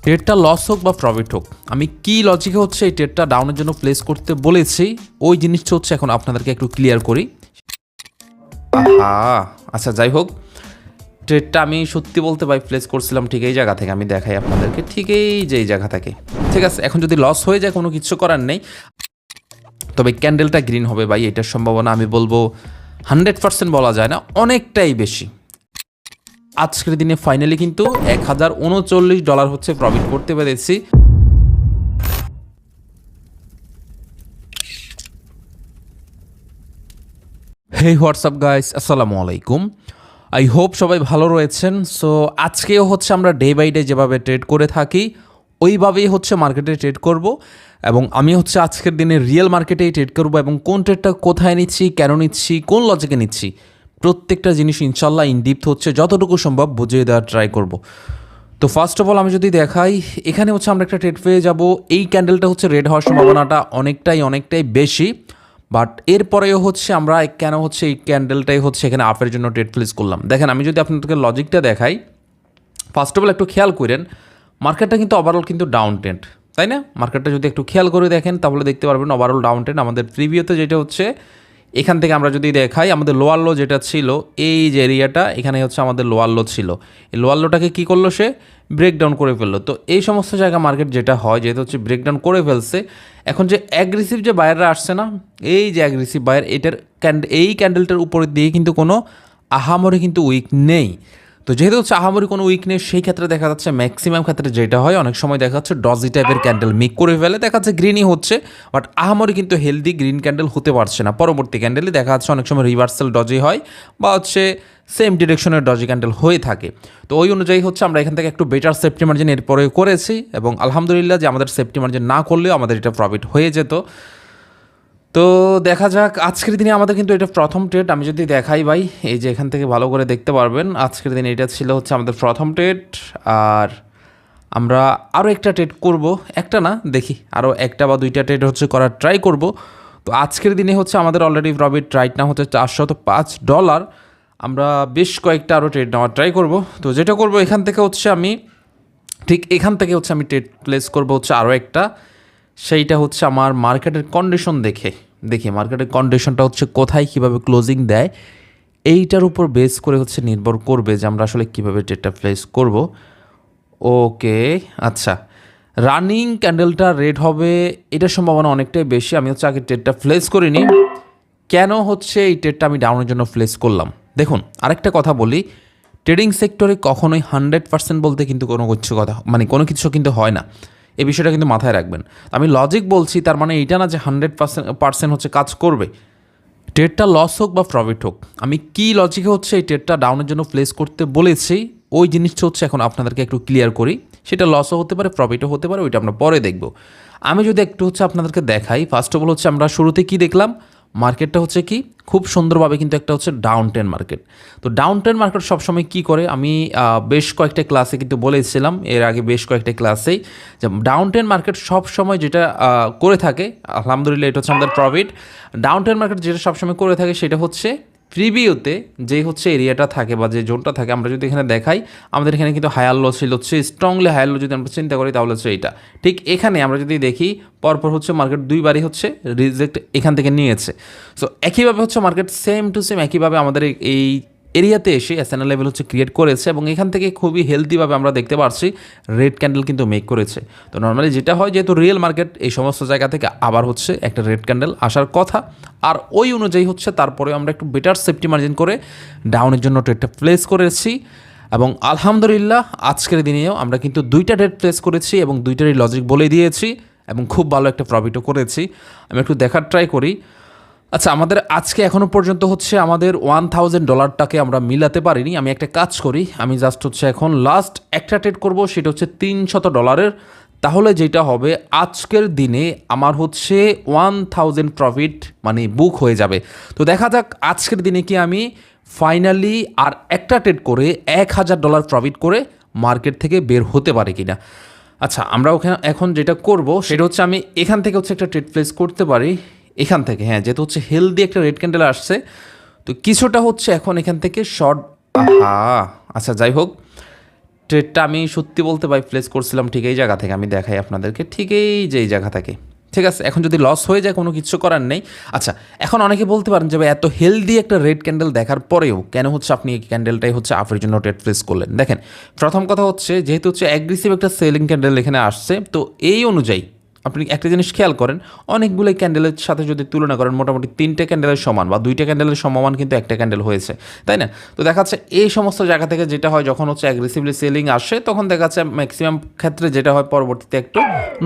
ট্রেডটা loss হোক বা profit হোক, আমি কি লজিকে হচ্ছে এই ট্রেডটা ডাউনের জন্য প্লেস করতে বলেছি, ওই জিনিসটা হচ্ছে এখন আপনাদেরকে একটু ক্লিয়ার করি। আচ্ছা যাই হোক, ট্রেডটা আমি সত্যি বলতে ভাই প্লেস করছিলাম ঠিক এই জায়গা থেকে, আমি দেখাই আপনাদেরকে ঠিক এই যে এই জায়গা থেকে। ঠিক আছে, এখন যদি লস হয়ে যায় কোনো কিছু করার নেই, তবে ক্যান্ডেলটা গ্রিন হবে ভাই, এটার সম্ভাবনা আমি বলবো 100% বলা যায় না, অনেকটাই বেশি। আজকের দিনে ফাইনালি কিন্তু $1039 হচ্ছে প্রফিট করতে পেরেছি। হেই হোয়াটসঅ্যাপ গাইস, আসসালামু আলাইকুম। আই হোপ সবাই ভালো রয়েছেন। সো আজকেও হচ্ছে আমরা ডে বাই ডে যেভাবে ট্রেড করে থাকি ওইভাবেই হচ্ছে মার্কেটে ট্রেড করব, এবং আমি হচ্ছে আজকের দিনে রিয়েল মার্কেটেই ট্রেড করব, এবং কোন ট্রেডটা কোথায় নিচ্ছি, কেন নিচ্ছি, কোন লজিকে নিচ্ছি, প্রত্যেকটা জিনিস ইনশাল্লাহ ইনডিপথ হচ্ছে যতটুকু সম্ভব বুঝিয়ে দেওয়ার ট্রাই করব। তো ফার্স্ট অফ অল আমি যদি দেখাই, এখানে হচ্ছে আমরা একটা ট্রেড পেয়ে যাব। এই ক্যান্ডেলটা হচ্ছে রেড হওয়ার সম্ভাবনাটা অনেকটাই বেশি, বাট এরপরেও হচ্ছে আমরা কেন হচ্ছে এই ক্যান্ডেলটাই হচ্ছে এখানে আপের জন্য ট্রেড প্লেস করলাম। দেখেন, আমি যদি আপনাদেরকে লজিকটা দেখাই, ফার্স্ট অফ অল একটু খেয়াল করেন, মার্কেটটা কিন্তু ওভারঅল কিন্তু ডাউন ট্রেন্ড, তাই না? মার্কেটটা যদি একটু খেয়াল করে দেখেন তাহলে দেখতে পারবেন ওভারঅল ডাউন ট্রেন্ড। আমাদের প্রিভিউতে যেটা হচ্ছে, এখান থেকে আমরা যদি দেখাই, আমাদের লোয়ার লো যেটা ছিল, এই যে এরিয়াটা, এখানে হচ্ছে আমাদের লোয়ার লো ছিল, এই লোয়ার লোটাকে কী করলো, সে ব্রেকডাউন করে ফেললো। তো এই সমস্ত জায়গা মার্কেট যেটা হয়, যেহেতু হচ্ছে ব্রেকডাউন করে ফেলছে, এখন যে অ্যাগ্রেসিভ যে বায়াররা আসছে না, এই যে অ্যাগ্রেসিভ বায়ার, এটার এই ক্যান্ডেলটার উপরে দিয়ে কিন্তু কোনো আহামরি কিন্তু উইক নেই। তো যেহেতু হচ্ছে আহামরি কোনো উইকনেস, সেই ক্ষেত্রে দেখা যাচ্ছে ম্যাক্সিমাম ক্ষেত্রে যেটা হয়, অনেক সময় দেখা যাচ্ছে ডজি টাইপের ক্যান্ডেল মেক করে ফেলে, দেখা যাচ্ছে গ্রিনই হচ্ছে, বাট আহামরি কিন্তু হেলদি গ্রিন ক্যান্ডেল হতে পারছে না। পরবর্তী ক্যান্ডেলে দেখা যাচ্ছে অনেক সময় রিভার্সাল ডজি হয়, বা হচ্ছে সেম ডিরেকশনের ডজি ক্যান্ডেল হয়ে থাকে। তো ওই অনুযায়ী হচ্ছে আমরা এখান থেকে একটু বেটার সেফটি মার্জিন এরপরে করেছি, এবং আলহামদুলিল্লাহ যে আমাদের সেফটি মার্জিন না করলেও আমাদের এটা প্রফিট হয়ে যেত। তো দেখা যাক, আজকের দিনে আমাদের কিন্তু এটা প্রথম ট্রেড। আমি যদি দেখাই ভাই, এই যে এখান থেকে ভালো করে দেখতে পারবেন, আজকের দিনে এটা ছিল হচ্ছে আমাদের প্রথম ট্রেড। আর আমরা আরও একটা ট্রেড করব, একটা না, দেখি আরও একটা বা দুইটা ট্রেড হচ্ছে করার ট্রাই করব। তো আজকের দিনে হচ্ছে আমাদের অলরেডি প্রফিট রাইট না হচ্ছে $405। আমরা বেশ কয়েকটা আরও ট্রেড নেওয়ার ট্রাই করব। তো যেটা করব, এখান থেকে হচ্ছে আমি ঠিক এখান থেকে হচ্ছে আমি ট্রেড প্লেস করব হচ্ছে আরও একটা, সেইটা হচ্ছে আমার মার্কেটের কন্ডিশন দেখি মার্কেটের কন্ডিশনটা হচ্ছে কোথায় কীভাবে ক্লোজিং দেয়, এইটার উপর বেস করে হচ্ছে নির্ভর করবে যে আমরা আসলে কীভাবে ট্রেডটা প্লেস করব। ওকে, আচ্ছা, রানিং ক্যান্ডেলটা রেড হবে এটার সম্ভাবনা অনেকটাই বেশি। আমি হচ্ছে আগে ট্রেডটা প্লেস করিনি, কেন হচ্ছে এই ট্রেডটা আমি ডাউনের জন্য প্লেস করলাম। দেখুন, আরেকটা কথা বলি, ট্রেডিং সেক্টরে কখনোই 100% বলতে কিন্তু কোনো কিছু কিন্তু হয় না, এই বিষয়টা কিন্তু মাথায় রাখবেন। আমি লজিক বলছি, তার মানে এইটা না যে 100% হচ্ছে কাজ করবে। ট্রেডটা লস হোক বা প্রফিট হোক, আমি কি লজিকে হচ্ছে এই ট্রেডটা ডাউনের জন্য প্লেস করতে বলেছি, ওই জিনিসটা হচ্ছে এখন আপনাদেরকে একটু ক্লিয়ার করি। সেটা লসও হতে পারে, প্রফিটও হতে পারে, ওইটা আমরা পরে দেখব। আমি যদি একটু হচ্ছে আপনাদেরকে দেখাই, ফার্স্ট অফ অল হচ্ছে আমরা শুরুতে কি দেখলাম, মার্কেটটা হচ্ছে কি খুব সুন্দরভাবে কিন্তু একটা হচ্ছে ডাউন ট্রেন্ড মার্কেট। তো ডাউন ট্রেন্ড মার্কেট সবসময় কী করে, আমি বেশ কয়েকটা ক্লাসে কিন্তু বলেছিলাম, এর আগে বেশ কয়েকটা ক্লাসেই, যে ডাউন ট্রেন্ড মার্কেট সবসময় যেটা করে থাকে, আলহামদুলিল্লাহ এটা হচ্ছে আমাদের প্রফিট। ডাউন ট্রেন্ড মার্কেট যেটা সবসময় করে থাকে সেটা হচ্ছে প্রিভিউতে যে হচ্ছে এরিয়াটা থাকে বা যে জোনটা থাকে, আমরা যদি এখানে দেখাই, আমাদের এখানে কিন্তু হায়ার লো ছিল, হচ্ছে স্ট্রংলি হায়ার লো যদি আমরা চিন্তা করি তাহলে হচ্ছে এইটা। ঠিক এখানে আমরা যদি দেখি, পরপর হচ্ছে মার্কেট দুইবারই হচ্ছে রিজেক্ট এখান থেকে নিয়েছে। সো একইভাবে হচ্ছে মার্কেট সেম টু সেম একইভাবে আমাদের এই এরিয়াতে এসে এসএনএল লেভেল হচ্ছে ক্রিয়েট করেছে, এবং এখান থেকে খুবই হেলদিভাবে আমরা দেখতে পাচ্ছি রেড ক্যান্ডেল কিন্তু মেক করেছে। তো নর্মালি যেটা হয়, যেহেতু রিয়েল মার্কেট, এই সমস্ত জায়গা থেকে আবার হচ্ছে একটা রেড ক্যান্ডেল আসার কথা, আর ওই অনুযায়ী হচ্ছে তারপরে আমরা একটু বেটার সেফটি মার্জিন করে ডাউনের জন্য ট্রেডটা প্লেস করেছি, এবং আলহামদুলিল্লাহ আজকের দিনেও আমরা কিন্তু দুইটা ট্রেড প্লেস করেছি এবং দুইটারই লজিক বলে দিয়েছি, এবং খুব ভালো একটা প্রফিটও করেছি। আমি একটু দেখার ট্রাই করি। আচ্ছা, আমাদের আজকে এখনও পর্যন্ত হচ্ছে আমাদের $1000টাকে আমরা মিলাতে পারিনি। আমি একটা কাজ করি, আমি জাস্ট হচ্ছে এখন লাস্ট একটা ট্রেড করব, সেটা হচ্ছে $300, তাহলে যেটা হবে আজকের দিনে আমার হচ্ছে 1000 প্রফিট মানে বুক হয়ে যাবে। তো দেখা যাক আজকের দিনে কি আমি ফাইনালি আর একটা ট্রেড করে $1000 প্রফিট করে মার্কেট থেকে বের হতে পারি কিনা। আচ্ছা, আমরা ওখানে এখন যেটা করব সেটা হচ্ছে আমি এখান থেকে হচ্ছে একটা ট্রেড প্লেস করতে পারি, এখান থেকে, হ্যাঁ, যেহেতু হচ্ছে হেলদি একটা রেড ক্যান্ডেল আসছে, তো কিছুটা হচ্ছে এখন এখান থেকে শর্ট। আচ্ছা যাই হোক, ট্রেডটা আমি সত্যি বলতে ভাই প্লেস করছিলাম ঠিক এই জায়গা থেকে, আমি দেখাই আপনাদেরকে, ঠিক এই যে এই জায়গা থেকে। ঠিক আছে, এখন যদি লস হয়ে যায় কোনো কিছু করার নেই। আচ্ছা, এখন অনেকে বলতে পারেন যে ভাই এত হেলদি একটা রেড ক্যান্ডেল দেখার পরেও কেন হচ্ছে আপনি এই ক্যান্ডেলটাই হচ্ছে আপের জন্য ট্রেড প্লেস করলেন। দেখেন, প্রথম কথা হচ্ছে যেহেতু হচ্ছে অ্যাগ্রেসিভ একটা সেলিং ক্যান্ডেল এখানে আসছে, তো এই অনুযায়ী আপনি একটা জিনিস খেয়াল করেন, অনেকগুলো ক্যান্ডেলের সাথে যদি তুলনা করেন মোটামুটি 3টে ক্যান্ডেলের সমান বা 2টে ক্যান্ডেলের সমান কিন্তু একটা ক্যান্ডেল হয়েছে, তাই না? তো দেখা যাচ্ছে এই সমস্ত জায়গা থেকে যেটা হয় যখন হচ্ছে অ্যাগ্রেসিভলি সেলিং আসে, তখন দেখা যাচ্ছে ম্যাক্সিমাম ক্ষেত্রে যেটা হয় পরবর্তীতে একটু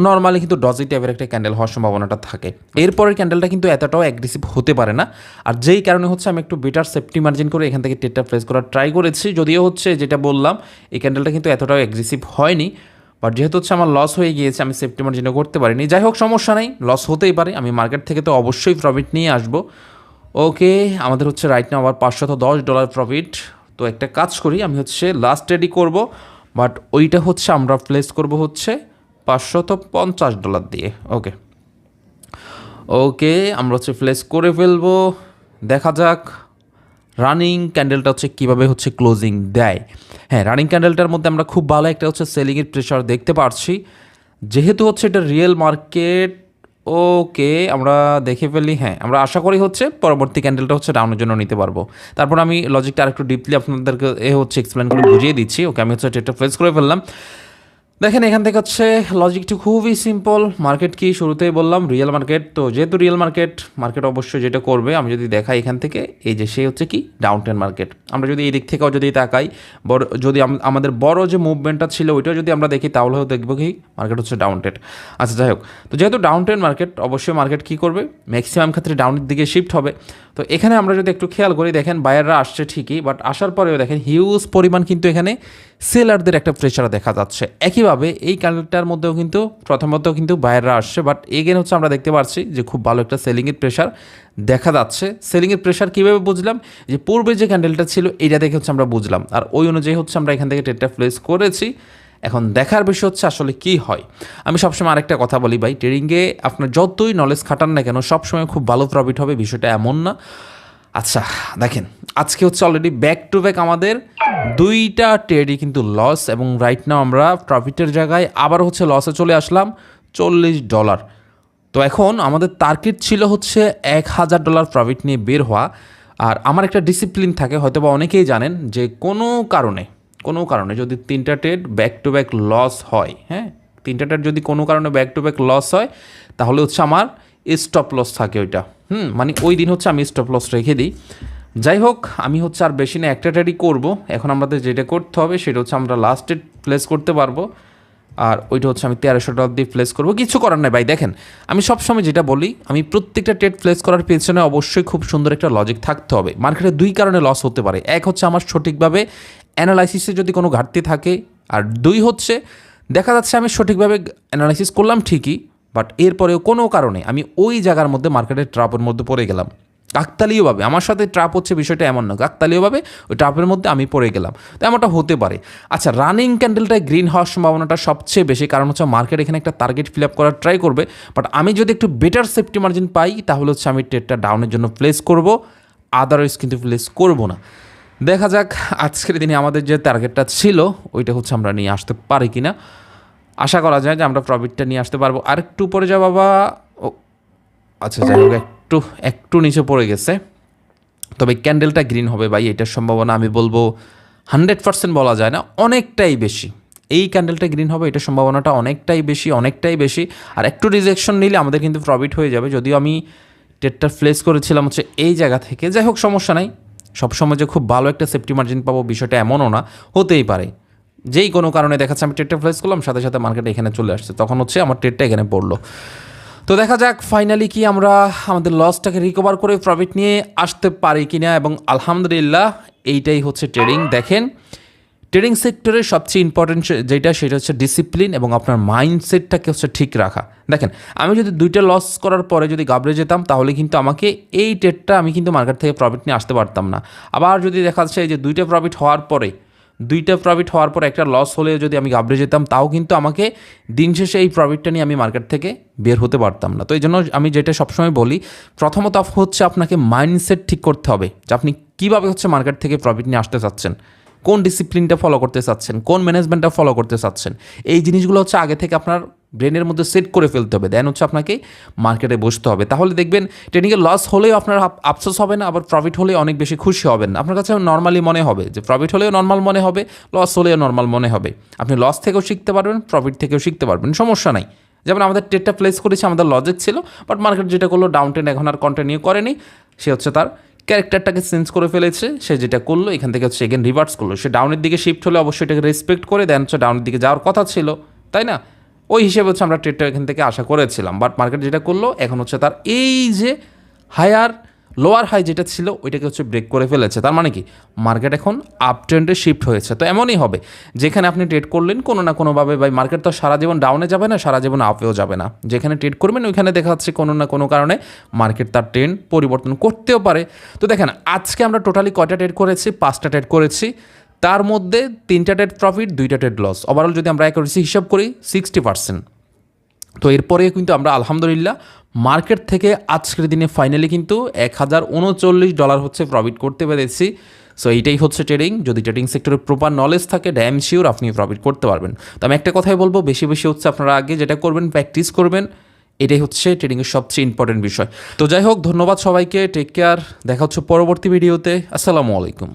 নর্মালি কিন্তু ডজি টাইপের একটা ক্যান্ডেল হওয়ার সম্ভাবনাটা থাকে। এরপরের ক্যান্ডেলটা কিন্তু এতটাও অ্যাগ্রেসিভ হতে পারে না। আর যেই কারণে হচ্ছে আমি একটু বেটার সেফটি মার্জিন করে এখান থেকে ট্রেডটা প্লেস করার ট্রাই করেছি, যদিও হচ্ছে যেটা বললাম এই ক্যান্ডেলটা কিন্তু এতটাও অ্যাগ্রেসিভ হয়নি। বাট যেহেতু হচ্ছে আমার লস হয়ে গিয়েছে, আমি সেফটি মার্জিনও করতে পারিনি। যাই হোক, সমস্যা নেই, লস হতেই পারে, আমি মার্কেট থেকে তো অবশ্যই প্রফিট নিয়ে আসবো। ওকে, আমাদের হচ্ছে রাইট নাও আবার $510 প্রফিট। তো একটা কাজ করি, আমি হচ্ছে লাস্ট ট্রেডই করবো, বাট ওইটা হচ্ছে আমরা প্লেস করব হচ্ছে $550 দিয়ে। ওকে ওকে, আমরা হচ্ছে প্লেস করে ফেলবো। দেখা যাক রানিং ক্যান্ডেলটা হচ্ছে কীভাবে হচ্ছে ক্লোজিং দেয়। হ্যাঁ, রানিং ক্যান্ডেলটার মধ্যে আমরা খুব ভালো একটা হচ্ছে সেলিংয়ের প্রেশার দেখতে পাচ্ছি, যেহেতু হচ্ছে এটা রিয়েল মার্কেট। ওকে, আমরা দেখে ফেলি। হ্যাঁ, আমরা আশা করি হচ্ছে পরবর্তী ক্যান্ডেলটা হচ্ছে ডাউনের জন্য নিতে পারবো। তারপর আমি লজিকটা আরেকটু ডিপলি আপনাদেরকে হচ্ছে এক্সপ্লেন করে বুঝিয়ে দিচ্ছি। ওকে, আমি হচ্ছে এটা ফেস করে ফেললাম। দেখেন, এখান থেকে হচ্ছে লজিকটা খুবই সিম্পল। মার্কেট কি শুরুতেই বললাম রিয়েল মার্কেট, তো যেহেতু রিয়েল মার্কেট, মার্কেট অবশ্যই যেটা করবে, আমি যদি দেখাই এখান থেকে, এই যে সে হচ্ছে কি ডাউন ট্রেন্ড মার্কেট। আমরা যদি এই দিক থেকেও যদি তাকাই, যদি আমাদের বড় যে মুভমেন্টটা ছিল ওইটাও যদি আমরা দেখি, তাহলেও দেখবো কি মার্কেট হচ্ছে ডাউন ট্রেন্ড। আচ্ছা, যাই হোক, তো যেহেতু ডাউন ট্রেন্ড মার্কেট, অবশ্যই মার্কেট কী করবে, ম্যাক্সিমাম ক্ষেত্রে ডাউনের দিকে শিফট হবে। তো এখানে আমরা যদি একটু খেয়াল করি, দেখেন বায়াররা আসছে ঠিকই, বাট আসার পরেও দেখেন হিউজ পরিমাণ কিন্তু এখানে সেলারদের একটা প্রেশার দেখা যাচ্ছে। একইভাবে এই ক্যান্ডেলটার মধ্যেও কিন্তু প্রথমত কিন্তু বায়াররা আসছে, বাট এগেন হচ্ছে আমরা দেখতে পাচ্ছি যে খুব ভালো একটা সেলিংয়ের প্রেশার দেখা যাচ্ছে। সেলিংয়ের প্রেশার কীভাবে বুঝলাম, যে পূর্বে যে ক্যান্ডেলটা ছিল এইটা দেখে হচ্ছে আমরা বুঝলাম, আর ওই অনুযায়ী হচ্ছে আমরা এখান থেকে ট্রেডটা প্লেস করেছি। এখন দেখার বিষয় হচ্ছে আসলে কী হয়। আমি সবসময় আরেকটা কথা বলি ভাই, ট্রেডিংয়ে আপনার যতই নলেজ খাটান না কেন, সবসময় খুব ভালো প্রফিট হবে বিষয়টা এমন না। আচ্ছা, দেখেন আজকে হচ্ছে অলরেডি ব্যাক টু ব্যাক আমাদের 2টা ট্রেডই কিন্তু লস, এবং রাইট নাও আমরা প্রফিটের জায়গায় আবার হচ্ছে লসে চলে আসলাম $40। তো এখন আমাদের টার্গেট ছিল হচ্ছে $1000 প্রফিট নিয়ে বের হওয়া। আর আমার একটা ডিসিপ্লিন থাকে, হয়তো বা অনেকেই জানেন, যে কোনো কারণে যদি 3টা trade back to back loss হয়, হ্যাঁ 3টা ট্রেড যদি কোনো কারণে ব্যাক টু ব্যাক লস হয়, তাহলে হচ্ছে আমার স্টপ লস থাকে ওইটা। মানে ওই দিন হচ্ছে আমি স্টপ লস রেখে দিই। যাই হোক, আমি হচ্ছে আর বেশি না একটা ট্রেডই করবো। এখন আমাদের যেটা করতে হবে সেটা হচ্ছে আমরা লাস্ট ট্রেড প্লেস করতে পারবো, আর ওইটা হচ্ছে আমি $1300 দিয়ে প্লেস করবো। কিছু করার নাই ভাই। দেখেন, আমি সবসময় যেটা বলি, আমি প্রত্যেকটা ট্রেড প্লেস করার পেছনে অবশ্যই খুব সুন্দর একটা লজিক থাকতে হবে। মার্কেটে 2 কারণে লস হতে পারে। এক হচ্ছে আমার সঠিকভাবে অ্যানালাইসিসে যদি কোনো ঘাটতি থাকে, আর 2 হচ্ছে দেখা যাচ্ছে আমি সঠিকভাবে অ্যানালাইসিস করলাম ঠিকই, বাট এরপরেও কোনো কারণে আমি ওই জায়গার মধ্যে মার্কেটের ট্রাপের মধ্যে পড়ে গেলাম। কাকতালীয়ভাবে আমার সাথে ট্রাপ হচ্ছে, বিষয়টা এমন না, কাকতালীয়ভাবে ওই ট্রাপের মধ্যে আমি পড়ে গেলাম, তো এমনটা হতে পারে। আচ্ছা, রানিং ক্যান্ডেলটায় গ্রিন হওয়ার সম্ভাবনাটা সবচেয়ে বেশি, কারণ হচ্ছে মার্কেট এখানে একটা টার্গেট ফিল আপ করার ট্রাই করবে, বাট আমি যদি একটু বেটার সেফটি মার্জিন পাই, তাহলে হচ্ছে আমি ট্রেডটা ডাউনের জন্য প্লেস করব, আদারওয়াইজ কিন্তু প্লেস করব না। দেখা যাক আজকের দিনে আমাদের যে টার্গেটটা ছিল ওইটা হচ্ছে আমরা নিয়ে আসতে পারি কি না। আশা করা যায় যে আমরা প্রফিটটা নিয়ে আসতে পারবো। আরেকটু পরে যা বাবা, ও আচ্ছা, যাই হোক, একটু নিচে পড়ে গেছে, তবে ক্যান্ডেলটা গ্রিন হবে ভাই, এটার সম্ভাবনা আমি বলবো 100% বলা যায় না, অনেকটাই বেশি। এই ক্যান্ডেলটা গ্রিন হবে এটার সম্ভাবনাটা অনেকটাই বেশি। আর একটু রিজেকশন নিলে আমাদের কিন্তু প্রফিট হয়ে যাবে, যদিও আমি ট্রেডটা প্লেস করেছিলাম হচ্ছে এই জায়গা থেকে। যাই হোক, সমস্যা নাই, সবসময় যে খুব ভালো একটা সেফটি মার্জিন পাবো বিষয়টা এমনও না, হতেই পারে যেই কোনো কারণে দেখাচ্ছে আমি ট্রেডটা প্লেস করলাম, সাথে সাথে মার্কেট এখানে চলে আসছে, তখন হচ্ছে আমার ট্রেডটা এখানে পড়লো। তো দেখা যাক ফাইনালি কি আমরা আমাদের লসটাকে রিকভার করে প্রফিট নিয়ে আসতে পারি কিনা, এবং আলহামদুলিল্লাহ এইটাই হচ্ছে ট্রেডিং। দেখেন, ট্রেডিং সেক্টরের সবচেয়ে ইম্পর্টেন্ট যেটা, সেটা হচ্ছে ডিসিপ্লিন এবং আপনার মাইন্ডসেটটাকে হচ্ছে ঠিক রাখা। দেখেন, আমি যদি 2টা লস করার পরে যদি গাবড়ে যেতাম, তাহলে কিন্তু আমাকে এই ট্রেডটা আমি কিন্তু মার্কেট থেকে প্রফিট নিয়ে আসতে পারতাম না। আবার যদি দেখা যাচ্ছে যে 2টা প্রফিট হওয়ার পরে একটা লস হলে যদি আমি গাবড়ে যেতাম, তাও কিন্তু আমাকে দিন শেষে এই প্রফিটটা নিয়ে আমি মার্কেট থেকে বের হতে পারতাম না। তো এই জন্য আমি যেটা সবসময় বলি, প্রথমত হচ্ছে আপনাকে মাইন্ডসেট ঠিক করতে হবে যে আপনি কীভাবে হচ্ছে মার্কেট থেকে প্রফিট নিয়ে আসতে চাচ্ছেন। কোন ডিসিপ্লিনটা ফলো করতে চাচ্ছেন, কোন ম্যানেজমেন্টটা ফলো করতে চাচ্ছেন, এই জিনিসগুলো হচ্ছে আগে থেকে আপনার ব্রেনের মধ্যে সেট করে ফেলতে হবে, দেন হচ্ছে আপনাকে মার্কেটে বসতে হবে। তাহলে দেখবেন ট্রেডিংয়ে লস হলেও আপনার আফসোস হবে না, আবার প্রফিট হলেও অনেক বেশি খুশি হবেন না। আপনার কাছে নর্মালি মনে হবে যে প্রফিট হলেও নর্মাল মনে হবে, লস হলেও নর্মাল মনে হবে। আপনি লস থেকেও শিখতে পারবেন, প্রফিট থেকেও শিখতে পারবেন, সমস্যা নাই। যেমন আমাদের ট্রেডটা প্লেস করেছি, আমাদের লজিক ছিল, বাট মার্কেট যেটা করলো ডাউন ট্রেন্ড এখন আর কন্টিনিউ করেনি, সে হচ্ছে তার ক্যারেক্টারটাকে চেঞ্জ করে ফেলেছে। সে যেটা করলো এখান থেকে হচ্ছে এগেন রিভার্স করলো। সে ডাউনের দিকে শিফট হলে অবশ্যই এটাকে রেসপেক্ট করে দেন হচ্ছে ডাউনের দিকে যাওয়ার কথা ছিল, তাই না? ওই হিসেবে হচ্ছে আমরা ট্রেডটা এখান থেকে আশা করেছিলাম, বাট মার্কেট যেটা করলো এখন হচ্ছে তার এই যে হায়ার লোয়ার হাই যেটা ছিল ওইটাকে হচ্ছে ব্রেক করে ফেলেছে। তার মানে কি মার্কেট এখন আপ ট্রেন্ডে শিফট হয়েছে। তো এমনই হবে যেখানে আপনি ট্রেড করলেন কোনো না কোনোভাবে, ভাই মার্কেট তো সারা জীবন ডাউনে যাবে না, সারা জীবন আপেও যাবে না। যেখানে ট্রেড করবেন ওইখানে দেখা যাচ্ছে কোনো না কোনো কারণে মার্কেট তার ট্রেন্ড পরিবর্তন করতেও পারে। তো দেখেন আজকে আমরা টোটালি কয়টা ট্রেড করেছি? 5টা ট্রেড করেছি, তার মধ্যে 3টা ট্রেড প্রফিট, 2টা ট্রেড লস। ওভারঅল যদি আমরা অ্যাকুরেসি হিসাব করি 60%। তো এরপরে কিন্তু আমরা আলহামদুলিল্লাহ মার্কেট থেকে আজকের দিনে ফাইনালি কিন্তু $1039 হচ্ছে প্রফিট করতে পেরেছি। সো এইটাই হচ্ছে ট্রেডিং। যদি ট্রেডিং সেক্টরের প্রপার নলেজ থাকে ড্যাম শিওর আপনি প্রফিট করতে পারবেন। তো আমি একটা কথাই বলবো, বেশি বেশি হচ্ছে আপনারা আগে যেটা করবেন প্র্যাকটিস করবেন, এটাই হচ্ছে ট্রেডিংয়ের সবচেয়ে ইম্পর্টেন্ট বিষয়। তো যাই হোক, ধন্যবাদ সবাইকে, টেক কেয়ার, দেখা হচ্ছে পরবর্তী ভিডিওতে। আসসালামু আলাইকুম।